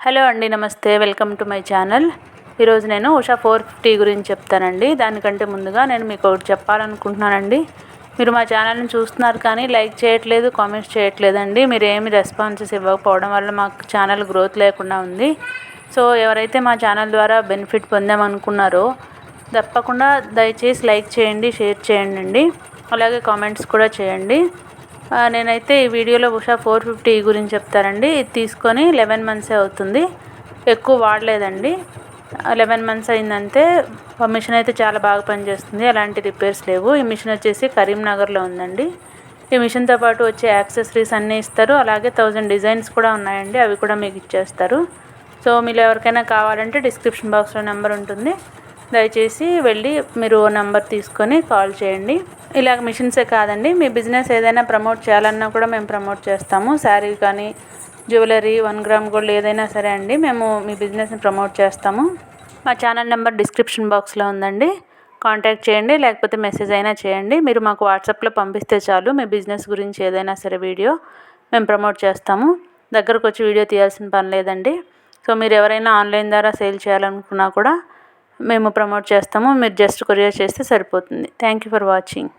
Hello అండి, నమస్తే. Welcome to my channel. ఈరోజు నేను ఉషా 450 గురించి చెప్తానండి. దానికంటే ముందుగా నేను మీకు ఒకటి చెప్పాలనుకుంటున్నానండి. మీరు మా ఛానల్ని చూస్తున్నారు కానీ లైక్ చేయట్లేదు, కామెంట్స్ చేయట్లేదండి. మీరు ఏమి రెస్పాన్సెస్ ఇవ్వకపోవడం వల్ల మాకు ఛానల్ గ్రోత్ లేకుండా ఉంది. సో ఎవరైతే మా ఛానల్ ద్వారా బెనిఫిట్ పొందామనుకున్నారో తప్పకుండా దయచేసి లైక్ చేయండి, షేర్ చేయండి, అలాగే కామెంట్స్ కూడా చేయండి. నేనైతే ఈ వీడియోలో ఉషా 450 గురించి చెప్తానండి. ఇది తీసుకొని 11 మంత్సే అవుతుంది, ఎక్కువ వాడలేదండి. 11 మంత్స్ అయిందంటే. మిషన్ అయితే చాలా బాగా పనిచేస్తుంది, ఎలాంటి రిపేర్స్ లేవు. ఈ మిషన్ వచ్చేసి కరీంనగర్లో ఉందండి. ఈ మిషన్తో పాటు వచ్చే యాక్సెసరీస్ అన్నీ ఇస్తారు, అలాగే 1000 డిజైన్స్ కూడా ఉన్నాయండి, అవి కూడా మీకు ఇచ్చేస్తారు. సో మీరు ఎవరికైనా కావాలంటే డిస్క్రిప్షన్ బాక్స్లో నెంబర్ ఉంటుంది, దయచేసి వెళ్ళి మీరు నెంబర్ తీసుకొని కాల్ చేయండి. ఇలాగ మిషన్సే కాదండి, మీ బిజినెస్ ఏదైనా ప్రమోట్ చేయాలన్నా కూడా మేము ప్రమోట్ చేస్తాము. శారీ కానీ, జ్యువెలరీ, 1 గ్రామ్ గోల్డ్ ఏదైనా సరే అండి, మేము మీ బిజినెస్ని ప్రమోట్ చేస్తాము. మా ఛానల్ నెంబర్ డిస్క్రిప్షన్ బాక్స్లో ఉందండి, కాంటాక్ట్ చేయండి, లేకపోతే మెసేజ్ అయినా చేయండి. మీరు మాకు వాట్సాప్లో పంపిస్తే చాలు, మీ బిజినెస్ గురించి ఏదైనా సరే వీడియో మేము ప్రమోట్ చేస్తాము. దగ్గరకు వచ్చి వీడియో తీయాల్సిన పని లేదండి. సో మీరు ఎవరైనా ఆన్లైన్ ద్వారా సేల్ చేయాలనుకున్నా కూడా మేము ప్రమోట్ చేస్తాము. మీరు జస్ట్ కొరియర్ చేస్తే సరిపోతుంది. Thank you for watching.